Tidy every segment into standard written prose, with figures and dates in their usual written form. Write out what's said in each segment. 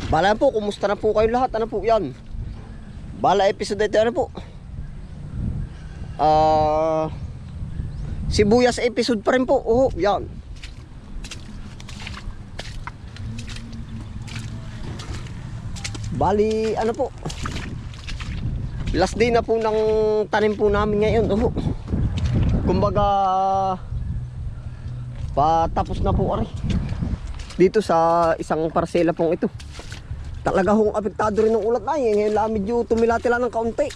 Bala po, kumusta na po kayo lahat? Ano po yan? Bala episode ito ano po? Sibuyas episode pa rin po. Oh, yan. Bali, ano po? Last day na po ng tanim po namin ngayon. Oh. Kumbaga patapos na po ari. Dito sa isang parsela pong ito. Talaga hong apektado rin ng ulat ay. Ngayon lang medyo tumilatila ng kaunti.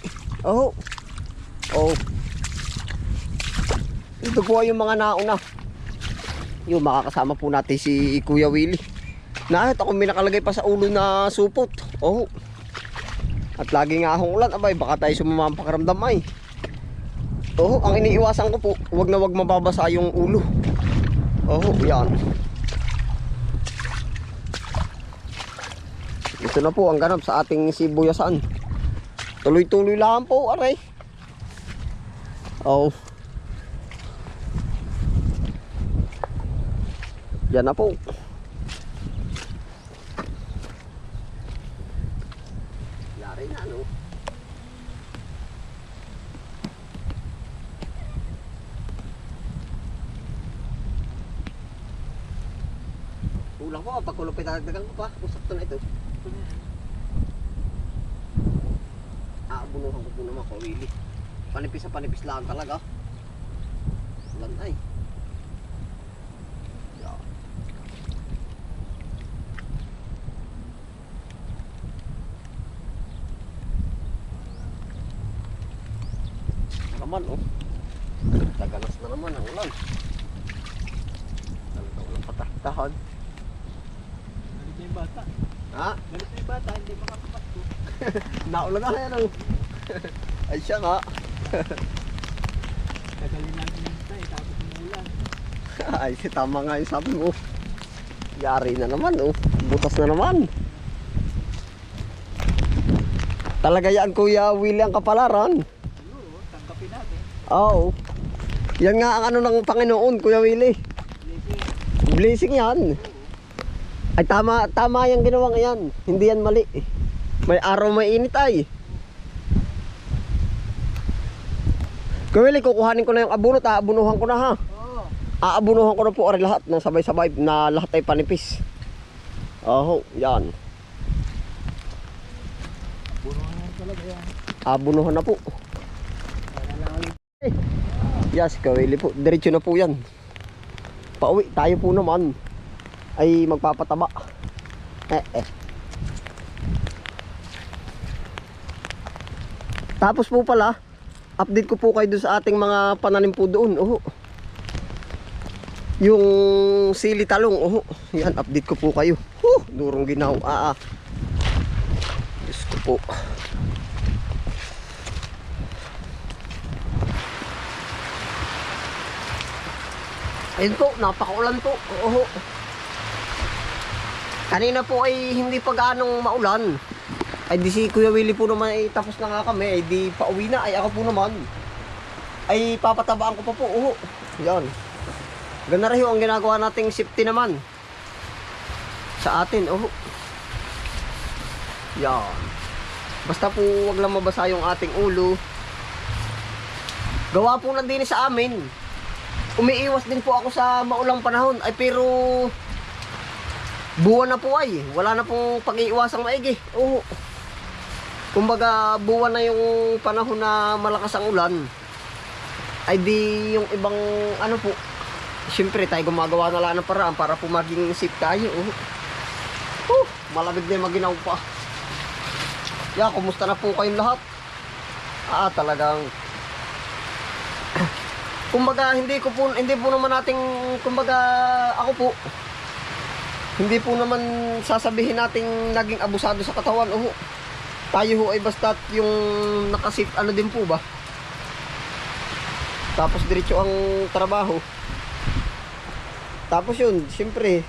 Oh. Oh. Ito po ay yung mga nauna. Yung makakasama po natin si Kuya Willie. Nakit ako may nakalagay pa sa ulo na supot. Oh. At lagi nga akong ulan. Abay, baka tayo sumama ang pakiramdam ay. Oh, ang iniiwasan ko po, wag na wag mababasa yung ulo. Oh, yan. Ito na po ang ganap sa ating sibuyasan. Tuloy-tuloy lang po, aray. Oh. Yan na po. Yari na, no? Kulang po, pagkulupit dagdagan ko pa. Usap to na ito. Aabunuhan ko po naman ko, Willie. Panipis sa panipis lang talaga. Ulan ay. Yan. Naman oh. Taganas na naman ang ulan. Talaga ulan patahtahan. Galit na yung bata. Ha? Galit na yung bata, hindi makakapasko. Naulan na yan oh. Ay siya nga. Tagalin natin yung tayo, tapos umulan. Ay si tama nga yung sabi mo. Yari na naman oh. Butas na naman. Talaga yan Kuya Willie ang kapalaran. Siguro, tangkapin natin. Oo. Yan nga ang ano ng Panginoon Kuya Willie. Blessing yan. Ay tama yung ginawa yan. Hindi yan mali. May araw may init ay. Kuya Willie, kukuhanin ko na yung abunot. Aabunuhan ko na ha. Oo. Aabunuhan ko na po lahat ng sabay-sabay na lahat ay panipis. Oh, yan. Bunuhan lang talaga yan. Abunuhan na po. Yes, Kuya Willie po. Diretso na po yan. Pauwi. Tayo po naman ay magpapataba. Tapos po pala, update ko po kayo doon sa ating mga pananim po doon. Oh. Yung sili talong. Oh. Yan, update ko po kayo. Durong ginaw. Diyos ko po. Ayun po, napakaulan po. Oo. Kanina po ay hindi pa gaanong maulan. Ay di si Kuya Willie po naman ay tapos na nga kami. Ay di pauwi na. Ay ako po naman ay papatabaan ko pa po. Oo. Yan. Ganda rin ang ginagawa nating safety naman sa atin. Oo. Yan. Basta po wag lang mabasa yung ating ulo. Gawa po lang din sa amin. Umiiwas din po ako sa maulang panahon. Ay pero buwan na po ay. Wala na pong pag-iiwasang maigi. Oo. Kumbaga buwan na yung panahon na malakas ang ulan. Ay di yung ibang ano po. Siyempre tayo gumagawa na lang ng paraan para po maging safe tayo. Malamig na yung maginaw pa. Kumusta na po kayong lahat? Talagang kumbaga hindi po naman nating kumbaga ako po hindi po naman sasabihin nating naging abusado sa katawan. Tayo ho ay basta yung nakasit ano din po ba. Tapos diretso ang trabaho. Tapos yun, siyempre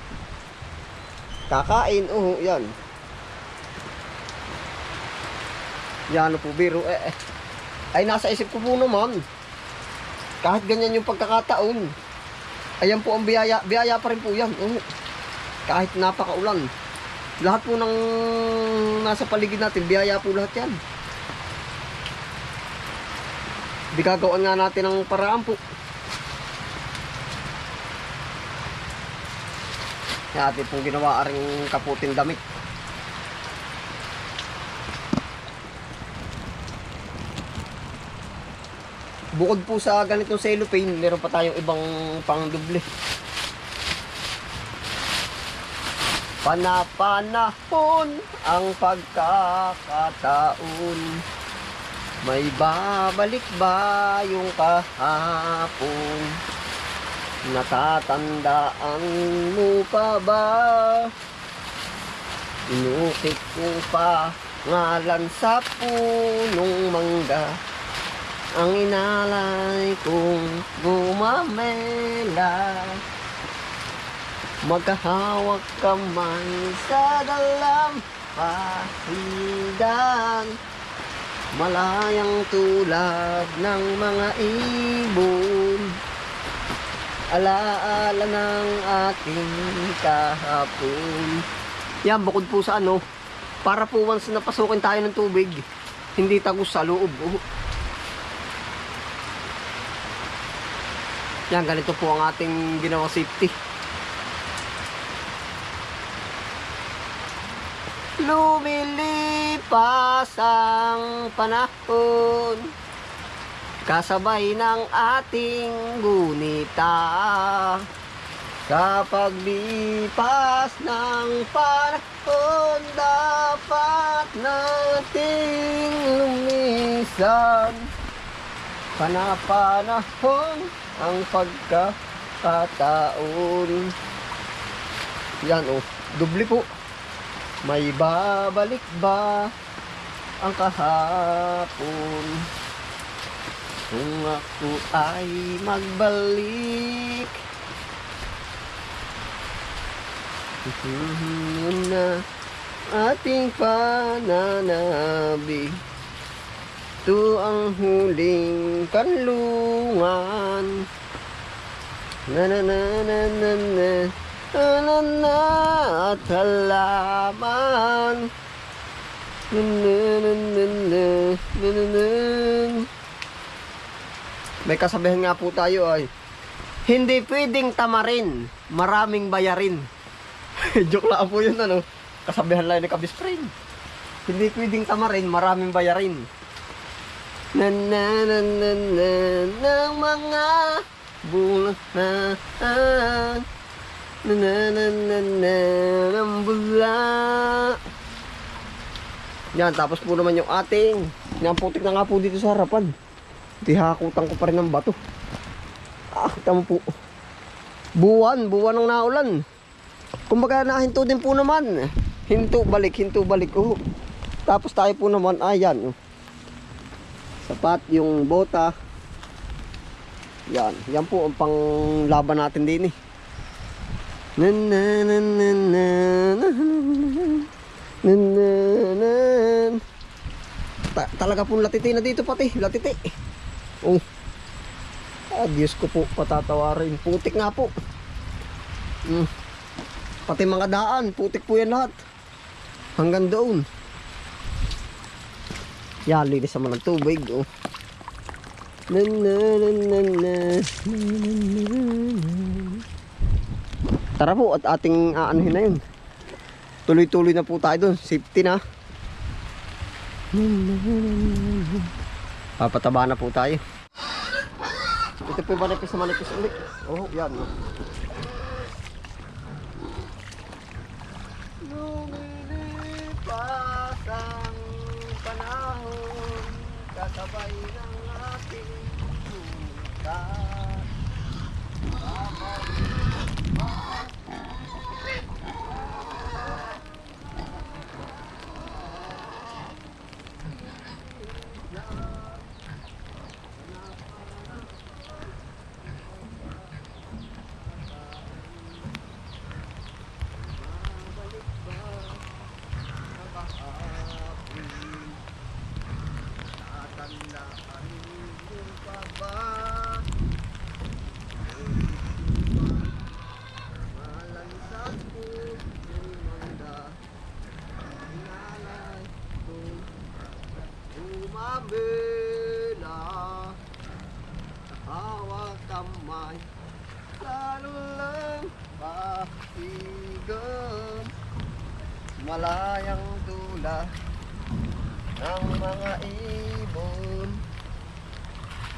kakain. Yan. Yan po biro ay nasa isip ko po naman. Kahit ganyan yung pagkakataon, ayan po ang biyaya pa rin po yan. Kahit napakaulan. Lahat po ng nasa paligid natin, biyaya po lahat yan. Gagawin nga natin ang paraan po. Kaya atin pong ginawa ring kaputing damit. Bukod po sa ganitong cellophane, meron pa tayong ibang pangduble. Panapanahon ang pagkakataon, may babalik ba yung kahapon? Natatandaan mo pa ba? Inukit ko pa ngalan sa punong mangga, ang inalay kong gumamela. Magkahawak kamay sa dalampasigan, malayang tulad ng mga ibon. Alaala ng ating kahapon. Yan, bukod po sa ano, para po once na pasukin tayo ng tubig, hindi tagos sa loob. Yan, ganito po ang ating ginawang safety. Lumilipas ang panahon, kasabay ng ating gunita. Sa paglipas ng panahon, dapat nating lumisan. Panapanahon ang pagkakataon. Yan o, dubli po. May babalik ba ang kahapon? Kung ako ay magbalik, yun na ating pananabi. Ito ang huling kanlungan. Na na na na na na. At halaman. May kasabihan nga po tayo ay, hindi pwedeng tamarin, maraming bayarin. Joke lang po yun, ano. Kasabihan lang ni Kabis Friend. Hindi pwedeng tamarin, maraming bayarin. Ng mga bulan ng bula. Yan, tapos po naman yung ating, yan, putik na nga po dito sa harapan. Hakutan ko pa rin ng bato. Tama po. Buwan ng naulan. Kumbaga nahinto din po naman. Hinto balik. Tapos tayo po naman, ayan. Sapat yung bota. Yan po ang panglaban natin din eh. Talaga pong latiti na dito pati, latiti. Oh. Diyos ko po, patatawarin. Putik nga po. Pati mga daan, putik po yan lahat. Hanggang doon. Yan, linis naman ng tubig. Oh. Tara po, at ating aanuhin na yun. Tuloy-tuloy na po tayo doon. Safety na. Papataba na po tayo. Ito po yung manipis ulit. Oh, yan. Lumilipas ang panahon, kasabay ng ating gunita. malayang dula ng mga ibon,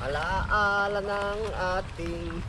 alaala ng ating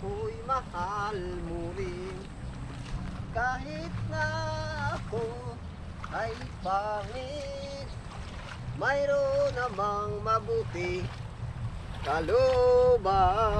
ako'y mahal mo rin. Kahit na ako ay pangit, mayroon namang mabuti kalooban.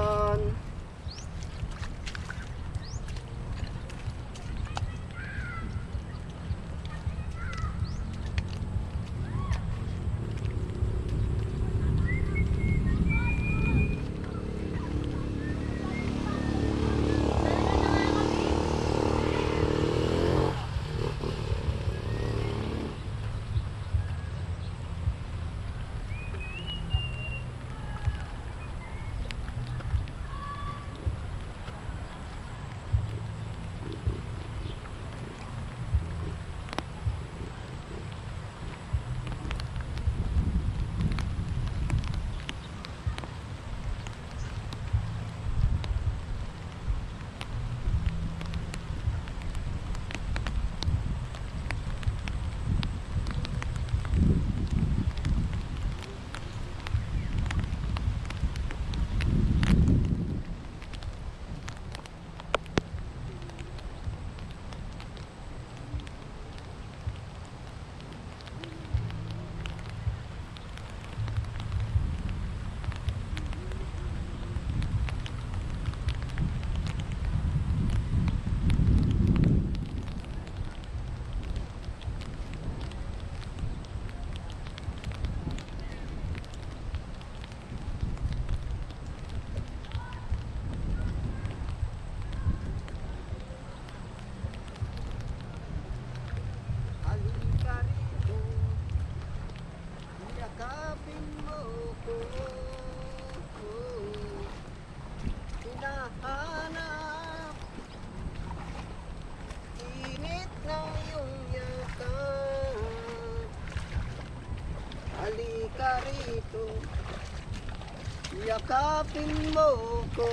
Yakapin mo ko.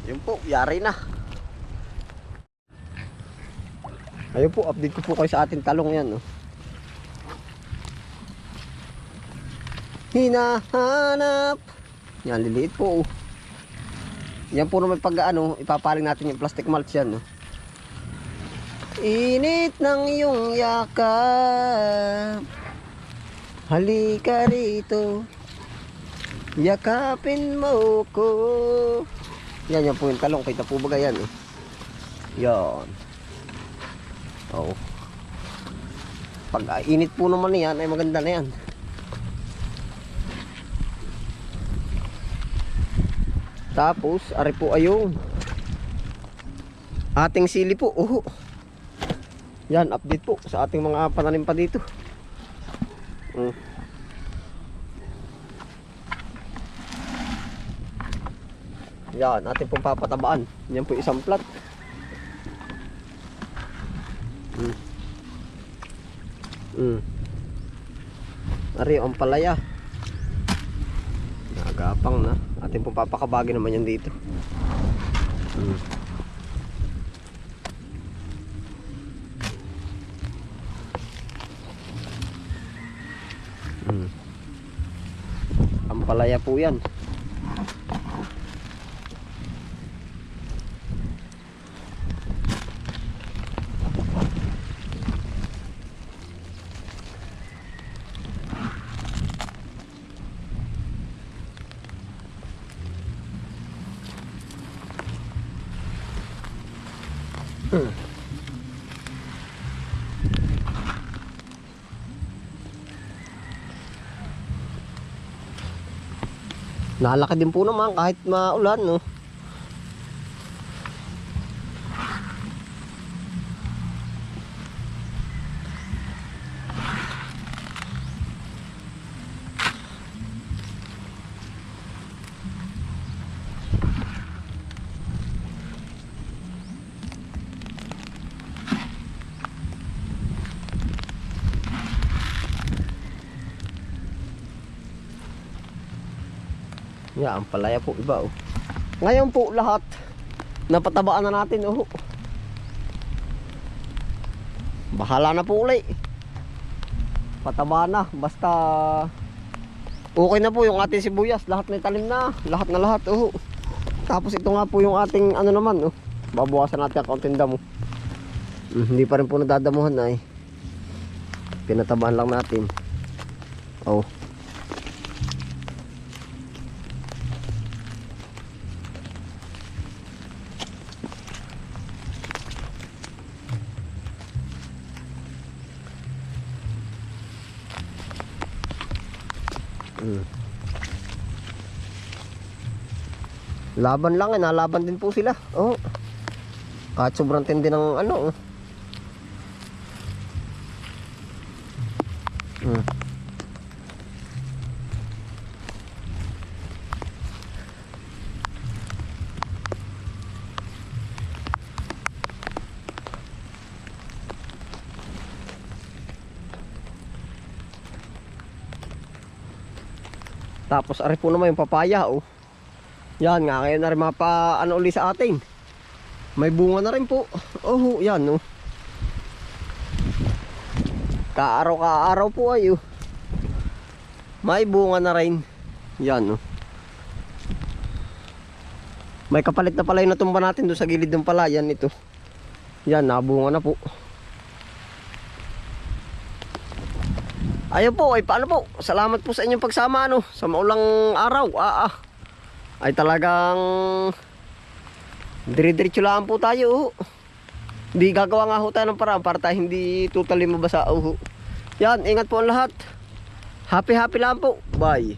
Yun po, yari na. Ayun po, update ko po kayo sa ating talong yan. Oh. Hinahanap. Yan, liliit po. Oh. Yan po naman pag ano, ipapaling natin yung plastic mulch yan. Oh. Init ng iyong yakap, halika rito, yakapin mo ko. Yan, yan po yung talong. Kita po ba yan? Yan. Oh. Pag init po naman yan ay maganda na yan. Tapos ari po ayun ating sili po. Yan, update po sa ating mga pananim pa dito. Yan, ating pong papatabaan. Yan po isang plat. Ari ang palaya. Nagapang na. Ating pong papakabagi naman yan dito. Ang palaya po yan. Nalaki din po naman kahit maulan, no? Yeah, ang palaya po iba, Ngayon po lahat napatabaan na natin, Bahala na po ulit. Pataba na basta okay na po yung ating sibuyas, lahat may talim na, lahat na lahat, Tapos ito nga po yung ating ano naman, babawasan natin ang kaunting damo. Hindi pa rin po nadadamuhan ay pinatabaan lang natin. Laban lang, nalaban din po sila. Kahit sobrang tindi ng ano. Tapos ari po naman yung papaya, Yan nga, ngayon na rin mapa uli sa atin. May bunga na rin po. Yan, Kaaraw-kaaraw po ay, May bunga na rin. Yan, May kapalit na pala yung natumba natin doon sa gilid ng palayan ito. Yan, nabunga na po. Ayun po, ay paano po? Salamat po sa inyong pagsama, sa maulang araw. Ay talagang dire-diretso lang po tayo, Hindi gagawa nga ho tayo ng paraan para tayo hindi totally mabasa, Yan, ingat po ang lahat. Happy lang po. Bye.